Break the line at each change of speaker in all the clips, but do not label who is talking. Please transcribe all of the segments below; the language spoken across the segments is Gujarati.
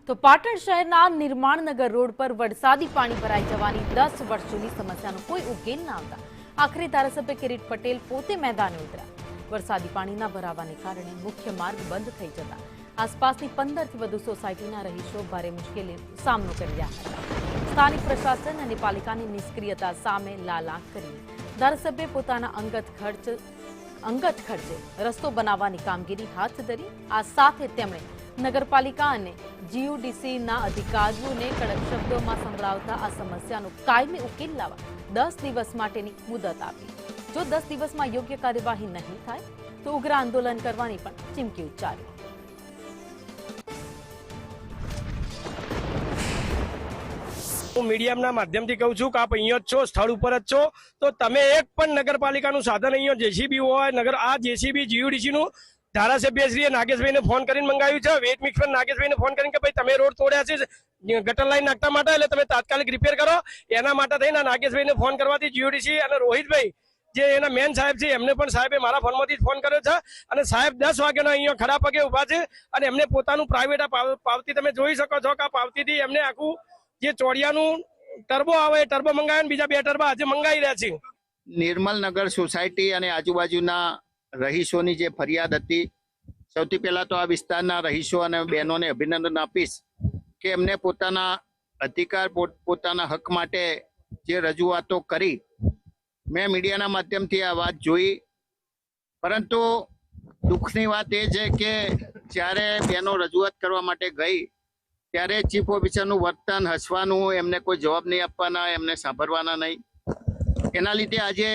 તો પાટણ શહેરના નિર્માણનગર રોડ પર વરસાદી પાણી ભરાઈ જવાની 10 વર્ષ જૂની સમસ્યાનો કોઈ ઉકેલ ન આવતા આખરે ધારાસભ્ય કિરીટ પટેલ પોતે મેદાને ઉતર્યા। વરસાદી પાણીના ભરાવાને કારણે મુખ્ય માર્ગ બંધ થઈ જતા આસપાસની 15 થી વધુ સોસાયટીના રહીશો ભારે મુશ્કેલીનો સામનો કરી રહ્યા હતા। સ્થાનિક પ્રશાસન અને પાલિકાની નિષ્ક્રિયતા સામે લાલ આંખ કરી ધારાસભ્ય પોતાના અંગત ખર્ચે રસ્તો બનાવવાની કામગીરી હાથ ધરી। આ સાથે તેમણે નગરપાલિકા અને જીયુડીસીના અધિકારીઓને કડક શબ્દોમાં સંભળાવતા આ સમસ્યાનો કાયમી ઉકેલ લાવવા 10 દિવસ માટેની મુદત આપી। જો 10 દિવસમાં યોગ્ય કાર્યવાહી નહીં થાય તો ઉગ્ર આંદોલન કરવાની પણ ચીમકી ઉચ્ચારી।
હું મીડિયાના માધ્યમથી કહું છું કે આપ અહીંયા જ છો, સ્થળ ઉપર જ છો, તો તમે એક પણ નગરપાલિકાનું સાધન અહીંયા જેસીબી હોય આ જેસીબી જીયુડીસીનું ધારાસભ્યશ્રીએ નાગેશભાઈને ફોન કરીને મંગાવ્યું છે। વેટ મિક્સ પર નાગેશભાઈને ફોન કરીને કે ભાઈ તમે રોડ તોડ્યા છે ગટર લાઈન નાખતા માટે, એટલે તમે તાત્કાલિક રિપેર કરો। એના માટે થઈને નાગેશભાઈને ફોન કરવાથી જીયુડીસી અને રોહિતભાઈ જે એના મેન સાહેબ છે એમને પણ સાહેબે મારા ફોનમાંથી ફોન કર્યો છે અને સાહેબ 10 વાગ્યાના અહીંયા ખડા પગે ઉભા છે અને એમને પોતાનું પ્રાઇવેટ પાવતી તમે જોઈ શકો છો કે આ પાવતીથી એમને આખું જે ચોડિયાનું ટર્બો આવે એ ટર્બો મંગાવ્યા, બીજા 2 ટર્બા આજે મંગાવી રહ્યા છે।
નિર્મલનગર સોસાયટી અને આજુબાજુના રહીશોની જે ફરિયાદ હતી, સૌથી પહેલા તો આ વિસ્તારના રહીશો અને બહેનોને અભિનંદન આપીશ કે એમને પોતાના અધિકાર પોતાના હક માટે જે રજૂઆતો કરી, મેં મીડિયાના માધ્યમથી આ વાત જોઈ, પરંતુ દુઃખની વાત એ છે કે જ્યારે બહેનો રજૂઆત કરવા માટે ગઈ ત્યારે ચીફ ઓફિસરનું વર્તન, હસવાનું, એમને કોઈ જવાબ નહીં આપવાના, એમને સાંભળવાના નહીં। એના લીધે આજે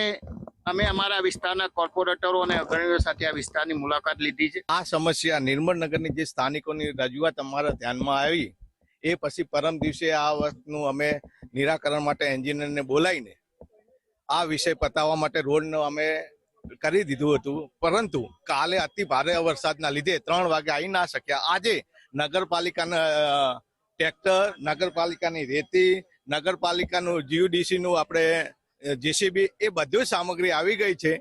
અમે અમારા વિસ્તારના કોર્પોરેટરો અને અગ્રણીઓ સાથે આ વિસ્તારની મુલાકાત લીધી છે।
આ સમસ્યા નિર્મળનગરની જે સ્થાનિકોની રજૂઆત અમારા ધ્યાનમાં આવી એ પછી પરમ દિવસે આ વસ્તુનું અમે નિરાકરણ માટે એન્જિનિયરને બોલાવીને આ વિષય પતાવવા માટે રોડનું અમે કરી દીધું હતું, પરંતુ કાલે અતિ ભારે વરસાદના લીધે 3 વાગે આવી ના શક્યા। આજે નગરપાલિકાના ટ્રેક્ટર, નગરપાલિકાની રેતી, નગરપાલિકાનું જીયુડીસીનું આપણે જેસીબી એ બધી સામગ્રી આવી ગઈ છે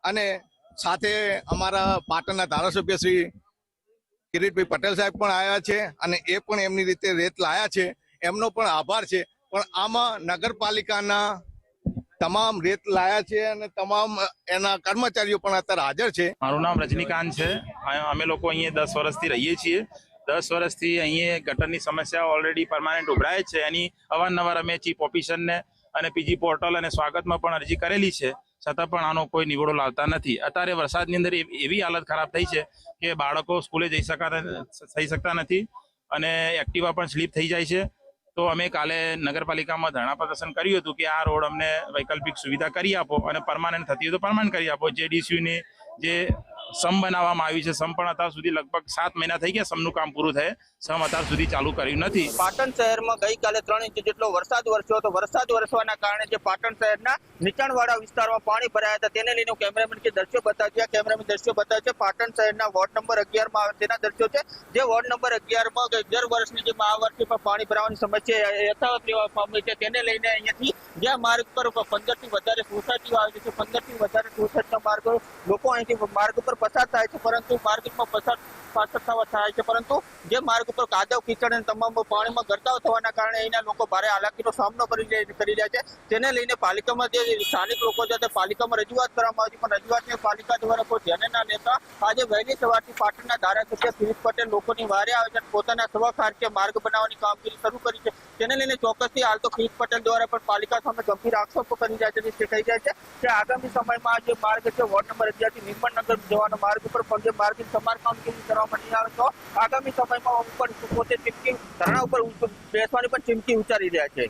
અને સાથે અમારા પાટણના ધારાસભ્ય શ્રી કિરીટભાઈ પટેલ સાહેબ પણ આવ્યા છે અને એ પણ એમની રીતે રેત લાયા છે, એમનો પણ આભાર છે। પણ આમાં નગરપાલિકાના તમામ રેત લાયા છે અને તમામ એના કર્મચારીઓ પણ અત્યારે હાજર છે।
મારું નામ રજનીકાંત છે। અમે લોકો અહીંયા 10 વર્ષથી રહીએ છીએ। 10 વર્ષથી અહીંયા ગટરની સમસ્યા ઓલરેડી પરમાનન્ટ ઉભરાય છે। એની અવારનવાર અમે ચીફ ઓફિસરને અને પીજી પોર્ટલ અને સ્વાગતમાં પણ અરજી કરેલી છે, છતાં પણ આનો કોઈ નિવડો લાવતા નથી। અત્યારે વરસાદની અંદર એવી હાલત ખરાબ થઈ છે કે બાળકો સ્કૂલે જઈ શકતા નથી અને એક્ટિવા પણ સ્લીપ થઈ જાય છે। તો અમે કાલે નગરપાલિકામાં ધરણા પ્રદર્શન કર્યું હતું કે આ રોડ અમને વૈકલ્પિક સુવિધા કરી આપો અને પરમાનન્ટ થતી હોય તો પરમાનન્ટ કરી આપો। જેડીસીયુની જે સમ બનાવવામાં આવી છે, સમ પણ અત્યાર સુધી લગભગ 7 મહિના થઈ ગયા સમનું કામ પૂરું થયે, સમ અત્યાર સુધી ચાલુ કર્યું નથી।
પાટણ શહેરમાં ગઈકાલે 3 ઇંચ જેટલો વરસાદ વરસ્યો હતો। વરસાદ વરસવાના કારણે જે પાટણ શહેરના નીચાણવાળા વિસ્તારમાં પાણી ભરાયા હતા તેને લઈને કેમેરામેન કે દ્રશ્યો બતાવ્યા। કેમેરામેન દ્રશ્યો બતાવે છે પાટણ શહેરના વોર્ડ નંબર 11 માં તેના દ્રશ્યો છે, જે વોર્ડ નંબર 11 માં દર વર્ષની જેમ આ વર્ષે પણ પાણી ભરાવાની સમસ્યા યથાવત રહેવા પામી છે। તેને લઈને અહીંયાથી જ્યાં માર્ગ પર 15 થી વધારે સોસાયટીઓ આવેલી છે, 15 થી વધારે સોસાયટીના માર્ગો લોકો અહીંથી માર્ગ ઉપર પસાર થાય છે, પરંતુ માર્ગમાં પસાર થાય છે, પરંતુ જે માર્ગ ઉપર કાદવ કીચડ અને તમામ પાણીમાં ગરકાવ થવાના કારણે અહીંના લોકો ભારે હાલાકીનો સામનો કરી રહ્યા છે। તેને લઈને પાલિકામાં જે સ્થાનિક લોકો છે તે પાલિકામાં રજૂઆત કરવામાં આવી, પણ રજૂઆતને પાલિકા દ્વારા કોઈ ધ્યાને ના લેતા આજે વહેલી સવારથી પાટણના ધારાસભ્ય કિરીટ પટેલ લોકોની વારે આવે છે, પોતાના સ્વખાર્ચે માર્ગ બનાવવાની કામગીરી શરૂ કરી છે। તેને લઈને ચોક્કસથી હાલ તો કિરીટ પટેલ દ્વારા પણ પાલિકા સામે ગંભીર આક્ષેપો કરી રહ્યા છે, જે કહી જાય છે કે આગામી સમયમાં જે માર્ગ છે વોર્ડ નંબર 11 થી નિર્મળનગર જવાનો માર્ગ ઉપર જે માર્ગની સમારકામ કરવામાં નહીં આવે તો આગામી સમયમાં ઉપર પોતે ચીમકી ધરણા ઉપર બેસવાની પણ ચીમકી ઉચ્ચારી રહ્યા છે।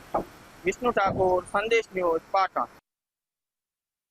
વિષ્ણુ ઠાકોર, સંદેશ ન્યૂઝ, પાટણ।